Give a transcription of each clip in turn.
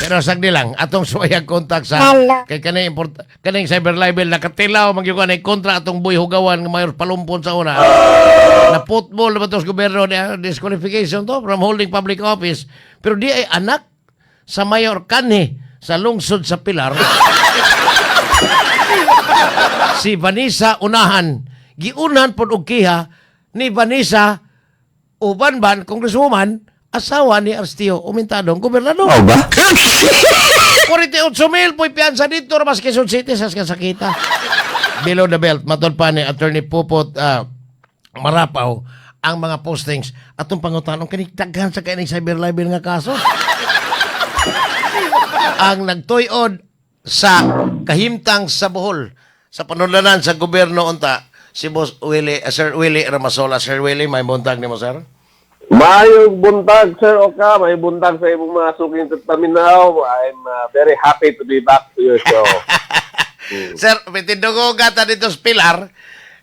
Pero sagdi lang, atong suwayag kontak sa kay kaning cyber libel nakatilaw magyugan ay kontra atong buy hugawan nga mayor palumpon sa una. Na football ba to sa gobyerno disqualification to from holding public office. Pero di ay anak sa mayor kanhi sa lungsod sa Pilar. Si Vanessa Unahan. Giunan pod og kiha ni Vanessa Ubanban, congresswoman, asawa ni Arstio Umintadong, gobernador. Oh ba? 48,000 po'y piyansa dito mas Quezon City sa kasakita. Below the belt, matod pa ni Attorney Pupot Marapaw ang mga postings atong pangutanong kinikdaghan sa kaining cyber libel nga kaso. Ang nagtuyod sa kahimtang sa Bohol sa panulanan sa gobyerno unta si Boss Willie, Sir Willie Ramasola. Sir Willie, may buntag ni mo, sir? Mayong buntag, Sir Oka. May buntag sa ibong mga suking taminaw. I'm very happy to be back to your show. Sir, pitindugo gata dito sa Pilar,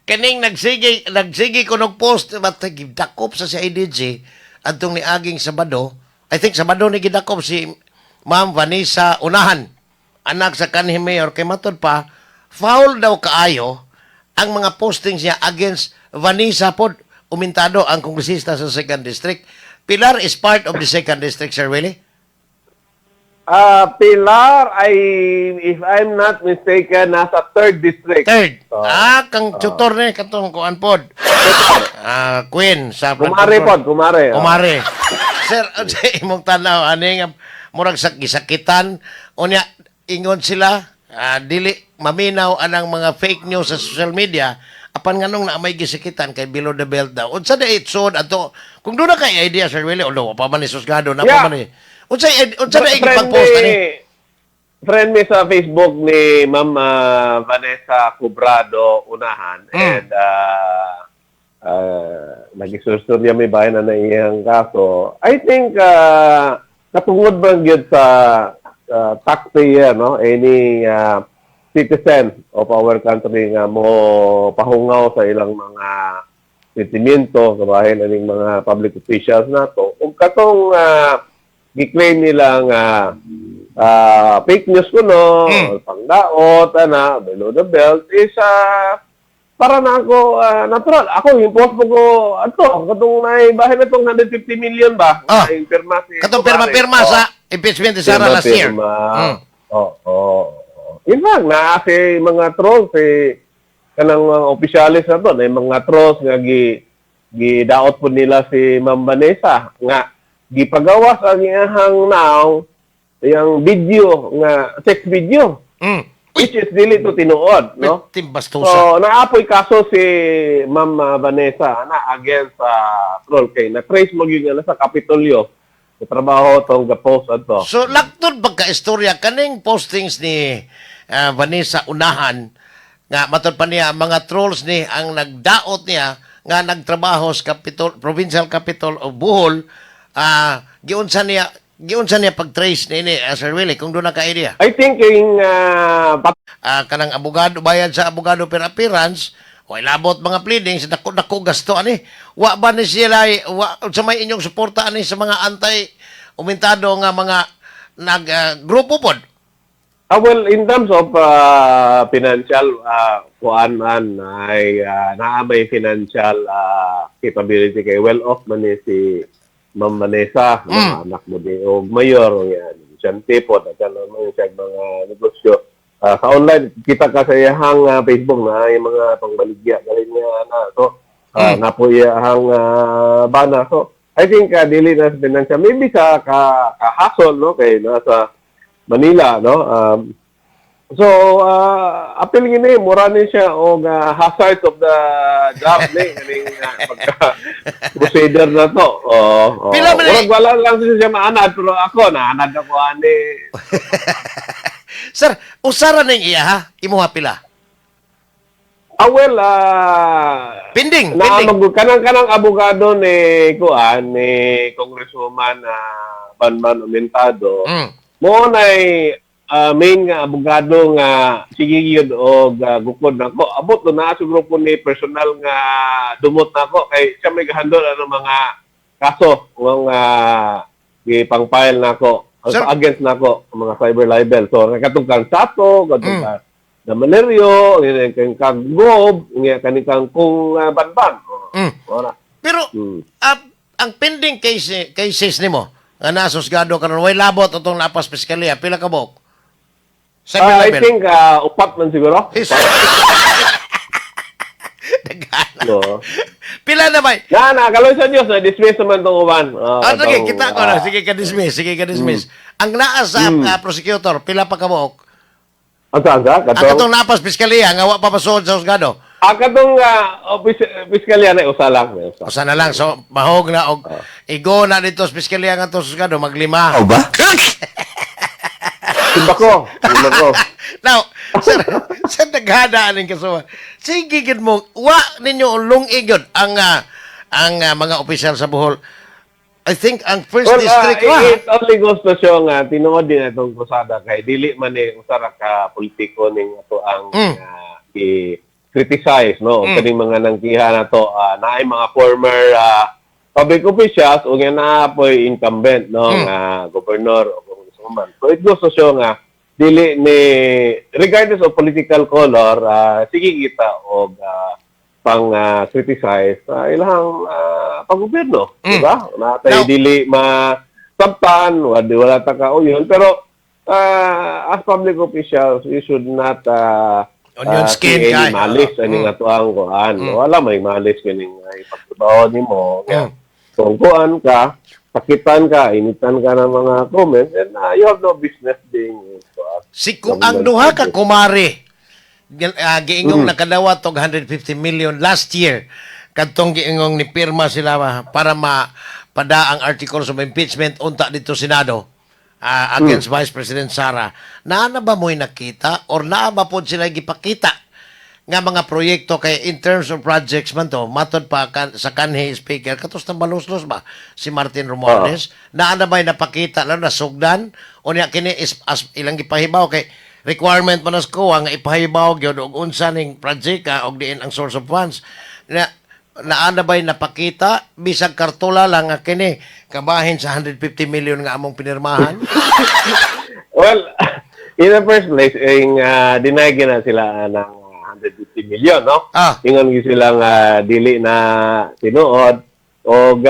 kaning nagsigi ko ng post, gidakop sa si IDG, atong ni Aging Sabado, I think Sabado ni gidakop si Ma'am Vanessa Unahan, anak sa kanhi mayor, kay matod pa, foul daw kaayo, ang mga postings niya against Vanessa pod Umintado, ang kongresista sa 2nd District. Pilar is part of the 2nd District, Sir Willie? Pilar, if I'm not mistaken, nasa 3rd District. 3rd. Kang tutor ni, katong kuan pod. Queen, sa Kumare pod, kumare. Kumare. Sir, imong tanaw, ani nga, murag sakitan, unya, ingon sila, dili maminaw anang mga fake news sa social media apan nganong na may gisikitan kay below the belt daw unsa da itsod ato kung doon na kay idea, Sir Willie, although pa man ni susgado na pa man ni unsa da ipag-post ani friend me sa Facebook ni Ma'am Vanessa Cubrado Unahan and nagisusturya may bayan na iyang kaso. I think katungod ba gyud sa taxpayer, no? Any citizen of our country nga mo pahungaw sa ilang mga sentimento kabahin aning mga public officials nato. Kung katong gi-claim nila nga fake news kuno, pangdaot, below the belt is para na ako natural. Ako impost ko ato katong naibahin na itong 150 million ba? Pirma si katong pirma sa impeachment ni Sara last year. In fact, na si mga trolls, kanang mga opisyalis na to, mga trolls nga gidaot po nila si Ma'am Vanessa, nga gipagawas ang iyang now, yung video, nga sex video, which is dili to tinuod, no? So, naapoy kaso si Ma'am Vanessa na against troll kay na-trace mo yun sa Kapitolyo. Trabaho tong ga-post ato. So laktod pagka-istorya kaning postings ni Vanessa Unahan nga matod pa niya mga trolls ni ang nagdaot niya nga nagtrabaho sa provincial capital of Bohol, giunsa niya pag-trace ni Sir Willie kung doon na ka-idea? I think yung kanang abogado bayad sa abogado per appearance o ilabot mga pleadings, dako gasto ani. Wa ba ni sila, sa may inyong suporta ani sa mga anti-Umintado nga mga grupo pod? Well, in terms of financial, kuan-an ay naamay financial capability kay well-off man ni si Ma'am Vanessa, anak mo di o mayor, yan, siyante po, at mga negosyo. Sa online, kita ka sa iyahang Facebook na yung mga pangbaligya galing niya na. So, na po iyahang bana. So, I think dili na sa financial. Maybe sa kahasol, no? Kay nasa Manila, no? So, appeal gini, mura ni siya o hazard of the job ni. Procedure na to. Murag wala lang siya maanad, pero ako, naanad ako ani. Sir, usara ning iya ha? Imuha pila? Well, pending. Kanang abogado ni Congresswoman Banban Umintado. Mo nay main nga abogado nga sige gyud og gukod nako. Abot na sa grupo ni personal nga dumot nako kay siya may gahandol ano mga kaso nga gipang-file nako Sir- against nako ang mga cyber libel. So katong kang Sato, katong kang na Valerio, kang Gob, kanikang kung Banban. Ora. Pero, ang pending cases nimo nga nasusgado karon way labot atong lapas piskalya, pila ka buok? I think upat man siguro. Dagana. No. Pila na ba? Na kaloy sa Dios na dismiss naman tong uban. Sige, kita ko na. Sige ka dismiss. Ang naa sa prosecutor, pila pa ka buok? Ang Katong napas piskalya nga wa pa pasod sa husgado. katong piskalya na usa lang. Usa na lang, so mahog na og igo na dito sa piskalya nga to sa husgado maglima. O ba? Timba ko. Now, sa naghada aning kasuwa. Sige gid mo, wa ninyo ulong igod ang mga opisyal sa Bohol. I think ang first district it only goes to show nga tinuod din atong kusada kay dili man ni usara ka politiko ning ato ang i-criticize no kaning mga nangkiha na to naay mga former public officials o nga na po'y incumbent no nga governor o congressman. So it goes to show nga dili ni regardless of political color sige kita og pang criticize ilang pag-gobyerno, di ba? Natay dili masabtan, wala ta ka yun. Pero as public officials, you should not onion skin see any malice ani nga tuang kuan. Wala may malice kining ipagtrabaho nimo. Kung kuan ka, sakitan ka, initan ka ng mga comments, and you have no business being ang duha ka kumare giingong nakadawat og 150 million last year kadtong giingong ni pirma sila para mapada ang articles of impeachment unta dito Senado against Vice President Sara. Naa na ba mo'y nakita or naa ba po sila gipakita nga mga proyekto kay in terms of projects man to matod pa sa kanhi speaker katos ng baluslos ba si Martin Romualdez naa na ba'y napakita lalo na sugdan o niya kini as ilang gipahibaw kay requirement man as ko nga ipahibaw gyud og unsa ning project og diin ang source of funds na naana ba'y napakita bisag kartula lang nga kini kabahin sa 150 million nga among pinirmahan. Well, in the first place deny na sila ng 150 million no ingon gi sila nga dili na tinuod og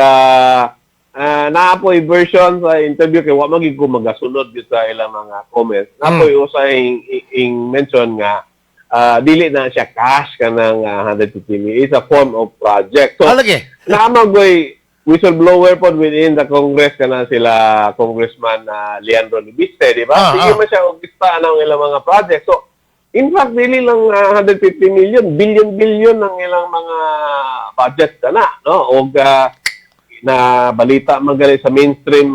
naapoy version sa interview kay wa magig ko magasunod gyud sa ilang mga comments. Naapoy usay ing mention nga dili na siya cash kanang 150 million. It's a form of project. So naamagoy whistleblower pod within the Congress kana sila Congressman Leandro Libiste, di ba? Sige man siya og lista ng ilang mga project. So in fact, dili lang 150 million, billion ang ilang mga budget kana, no? Og na balita magaling sa mainstream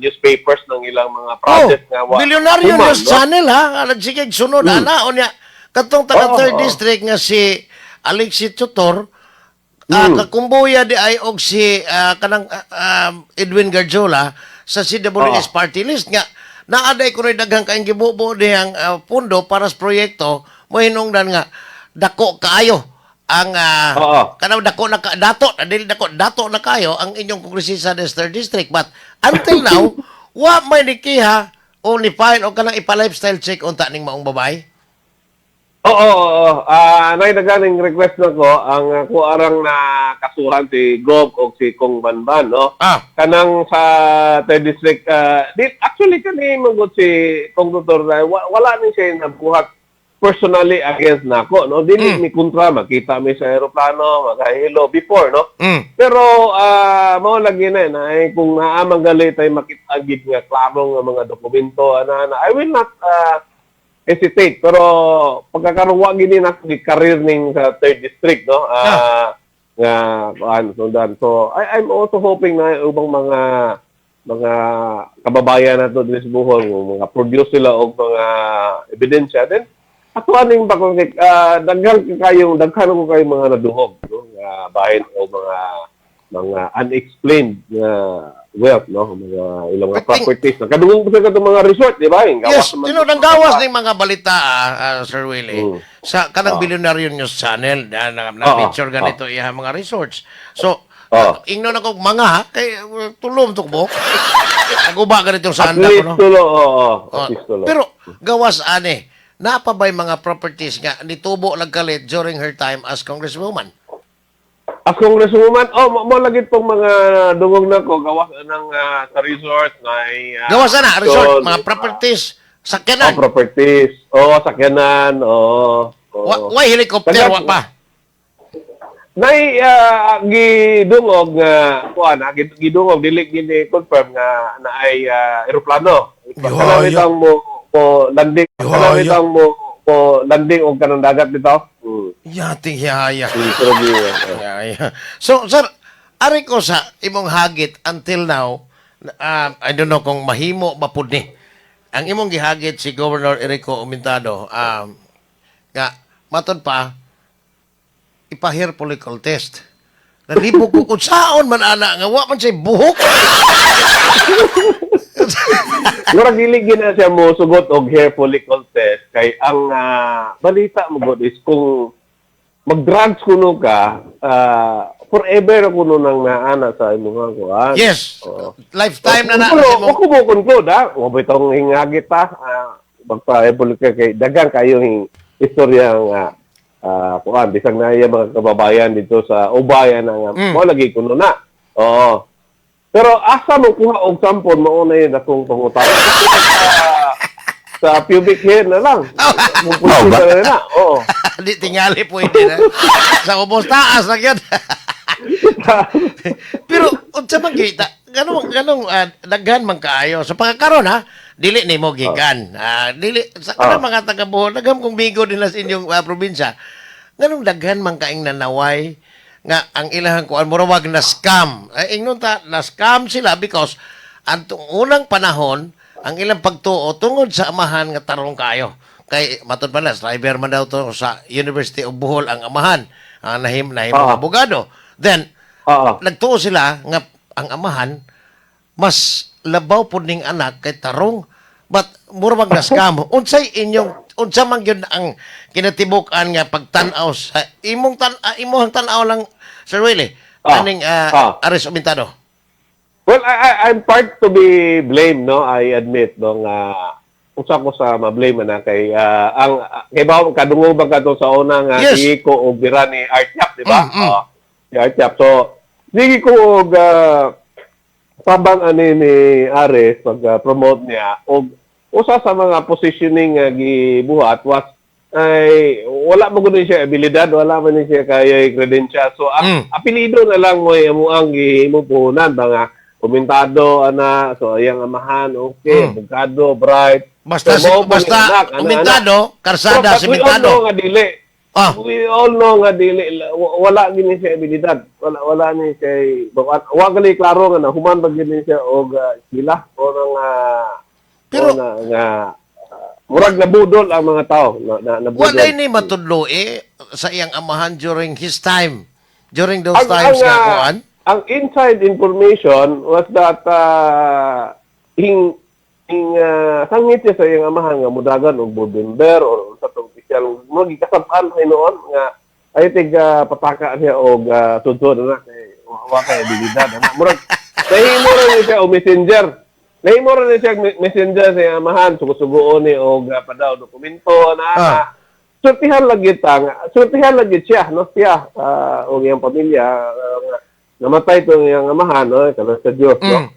newspapers ng ilang mga project nga bilyonaryo news channel sige sunod ana unya katong taga third district nga si Alexis Tutor kakumbuya di ay og si kanang Edwin Garjola sa CWS party list nga naaday ko rin daghang kaing gibubo dihang pundo para sa proyekto mo hinungdan nga dako kaayo ang kanaw dako na dato na kayo ang inyong kongresista sa third district but until now wa may nikiha o ni file o kanang ipa-lifestyle check unta ning maong babae. Nagdaganing request na ko ang kuarang na kasuhan si Gob o si Kong Banban no kanang sa third district actually kani magud si Kong Tutor wala ni siya nabuhat personally against nako no dili ni kontra makita mi sa eroplano makahilo before no pero mao lagi na kung naamang gali tay makita gid nga klaro nga mga dokumento ana I will not hesitate pero pagkakaroon wa gid na career ning sa third district no nga sundan so I'm also hoping na ubang mga kababayan nato sa Bohol mga produce sila og mga ebidensya then ato aning bakong daghan ko kayo mga naduhog no nga bahin o mga unexplained wealth no mga ilang mga properties kadungog sa katong mga resort di ba yes tinudang gawas ning mga balita Sir Willie sa kanang bilyonaryo news channel na picture ganito iya mga resorts so ingno na kog mga kay tulom tukbo Naguba ka nitong At sanda ko, least no? tulo, oo. Oh, At least tulo. pero gawas ani, napa ba'y mga properties nga nitubo nagkalit during her time as congresswoman? As congresswoman, mo lagi pong mga dungog na ko, gawas ng sa resort, may... Gawas na, resort, doon, mga properties, Oh, sakyanan. properties. Oh, sakyanan. Oh. Why helicopter, wa pa? Nay gidungog nga kuan gidungog dili gini confirm nga naay eroplano. Kana bitang mo landing. Kana bitang mo landing og kanang dagat bitaw. Yating hiyaya. Pero Hiyaya. So, sir, ari ko sa imong hagit until now, I don't know kung mahimo mapud ni. Ang imong gihagit si Governor Enrico Umentado, nga matod pa, ipa-hair follicle test. Nalibog ko kung saon man ana nga wa man siya buhok. murag dili gina siya mo sugot og hair follicle test kay ang balita mo god is kung mag-drugs kuno ka forever kuno nang naana sa imong kuan. Yes. Lifetime na na. Pero ako mo conclude wa ba itong hingagit pa magpa-evolve kay dagang kayo istorya nga kuan bisag na iya mga kababayan dito sa Ubayan nga mo lagi kuno na. Oo. Pero asa mo kuha og sampol mao na yun akong pangutan. Sa pubic hair na lang. Mupulsita na na. Oo. Di tingali pwede na. Sa ubos taas lang yan. Pero unsa man kita ganong daghan man kaayo sa pagkakaroon ha dili nimo gikan dili sa kanang mga taga Bohol daghan kong bigo din sa inyong probinsya ganong daghan man kaing nanaway nga ang ilahang kuan murag na scam ingnon ta na scam sila because antong unang panahon ang ilang pagtuo tungod sa amahan nga tarong kayo kay matud pala driver man daw to sa University of Bohol ang amahan nahim abogado. Then, nagtuo sila nga ang amahan mas labaw po ning anak kay tarong. But, murag na scam. Unsa man yun ang kinatibukan nga pagtanaw sa imong tanaw lang, Sir Willie, aning Aris Umentado. Well, I'm part to be blamed, no? I admit, no? Usa ko sa ma-blame na kay kay ba kadungog ba kadto sa una nga Yes. si ko og bira ni Artyap, di ba? Si Artyap. So, sige ko og pabang ani ni Ares pag promote niya og usa sa mga positioning nga gibuhat was ay wala mo gud siya abilidad, wala man ni siya kay credential. So, apelido na lang mo ang gihimupunan ba nga Umentado ana so ayang amahan okay abogado bright Basta so, basta Umentado, karsada si Umentado. We all know nga dili wala gini siya abilidad. Wala ni siya wa gali klaro nga human ba gini siya og sila o nga pero nga murag nabudol ang mga tao nabudol. Wala ni matudlo sa iyang amahan during his time. During those times nga kuan. Ang inside information was that sangit siya sa iyang amahan nga mudagan og Bodember or sa tong opisyal mo gikasab-an noon nga ay pataka niya og tuntun na kay wa kay abilidad ana murag nahimo ra siya o messenger nahimo ra siya messenger sa iyang amahan sugo-sugoon ni og padaw dokumento ana surtihan lagi siya no siya og iyang pamilya namatay itong iyang amahan, no? Kala sa Diyos, no?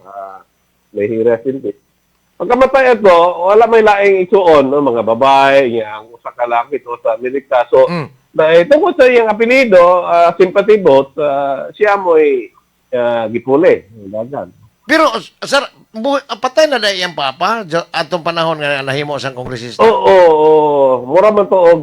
May hiras din. Pagkamatay ito, wala may laing isuon, no? Mga babae, ang usa ka laki ito sa Amerika. So, tungkol sa iyang apelido, sympathy vote, siya mo'y gipuli. Dagan. Pero, sir, patay na iyang papa atong panahon nga nahimo sang kongresista. Oo. Mura man to og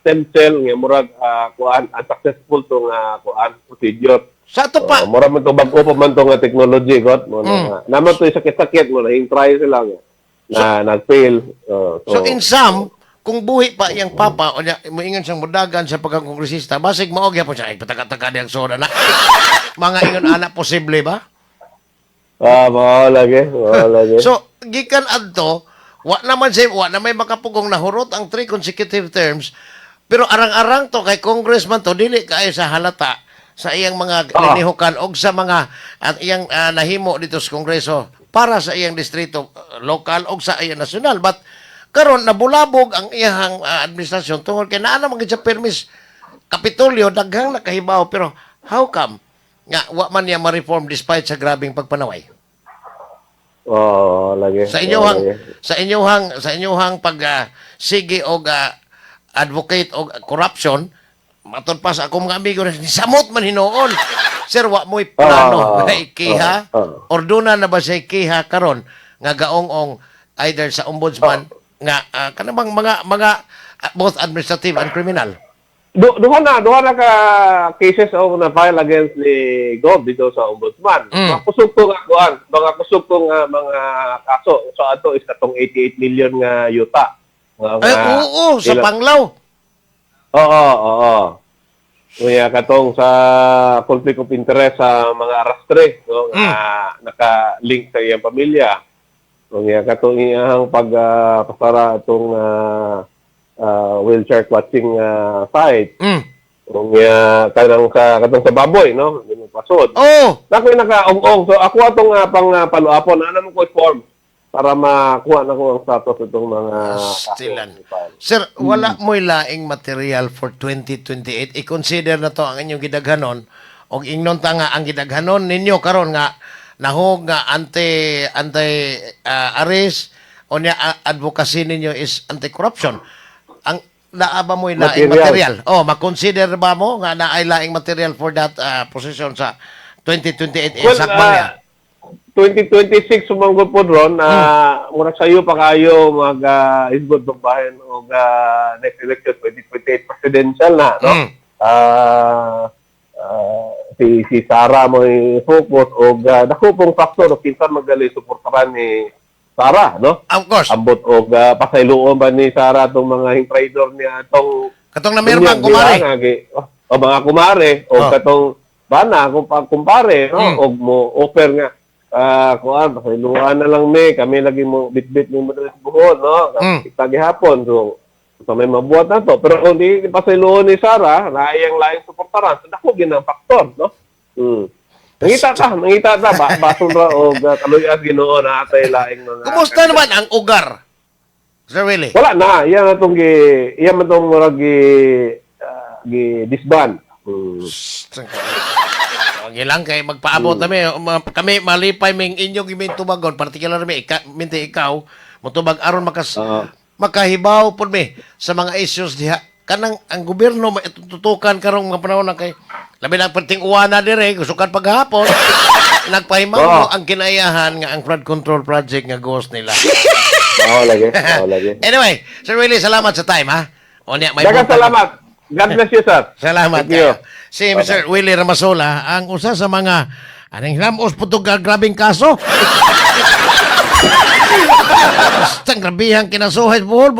stem cell nga murag kuan unsuccessful to nga kuan procedure. Sa ato pa. Mura man to bag-o pa man to nga technology got mo naman to sakit-sakit mo na try sila nga nag-fail. So in sum, kung buhi pa iyang papa o moingon siyang mudagan sa pagkakongresista, basig maog po siya ay pataka-taka diyang soda na. Mga ingon anak posible ba? Mawala lagi. So, gikan adto, wa may makapugong nahurot ang 3 consecutive terms, pero arang-arang to kay congressman to dili kaayo sa halata sa iyang mga Oo. linihukan og sa mga at iyang nahimo dito sa Kongreso para sa iyang distrito lokal og sa iyang nasyonal. But karon nabulabog ang iyang administrasyon tungod kay naa naman gid sa permis Kapitolyo daghang nakahibaw pero how come nga wa man niya ma-reform despite sa grabing pagpanaway? Lagi. Sa inyong pag sige og advocate og corruption matod pa sa akong mga amigo ni samot man hinuon. Sir, wa mo'y plano na ikiha or doon na ba siya ikiha karon nga gaong-ong either sa ombudsman nga kanang mga both administrative and criminal. Duha na ka cases o na file against ni Gov dito sa ombudsman. Mga kusog ko mga kaso. So ato is katong 88 million nga yuta. Oo, sa Panglaw. Oo. Kaya katong sa conflict of interest sa mga arastre, no, naka-link sa iyang pamilya. Kaya katong iyang pagpasara itong wheelchair clutching site. Kaya katong sa baboy, no, pasod. Oh, Nakoy naka-ong-ong. So ako atong pang paluapon, ano mo ko form para makuha na ko ang status itong mga stilan. Sir, wala mo'y laing material for 2028. I-consider na to ang inyong gidaghanon o ingnon ta nga ang gidaghanon ninyo karon nga nahog nga anti-arrest o niya advocacy ninyo is anti-corruption. Ang naaba mo'y laing material. Ma-consider ba mo nga naay laing material for that position sa 2028 exact ba niya? 2026 sumanggol po ron mura sayo pa kayo mag-isbod babahin o next election 2028 presidential na, no? Si Sara mo focus o dako pong factor o kinsan magali suportahan ni Sara, no? Of course. Ambot o pasayloon ba ni Sara itong mga hing-trader niya itong Katong namirmang kumari. O mga kumare o katong bana kung kumpare, no? O mo offer nga kuan pasayloan na lang kami lagi mo bitbit ni madalas buhon, no? Kita gihapon so may mabuhat na to pero kung di pasayloon ni Sara naayang laing suportaran so dako ginang faktor, no? Mangita ta bason ra og kaluyas Ginoo na atay laing mga. Kumusta naman ang ugar? Sir Willie? Wala na, iyan man tong murag gi disband. Ilang kay magpaabot kami malipay ming inyong iming tubagon particular minti ikaw motubag aron makahibaw pud mi sa mga issues diha kanang ang gobyerno matutukan karong mga panahon na kay labi na perting uwana dire gusukan paghapon nagpahimaw ang kinaiyahan nga ang flood control project nga ghost nila. Lagi. Anyway, Sir Willie, salamat sa time ha. Onya may salamat. God bless you, sir. Salamat kayo. Si Mr. Willie Ramasola, ang usa sa mga anong hilamos po itong grabing kaso. Basta grabihang kinasuhay buhol.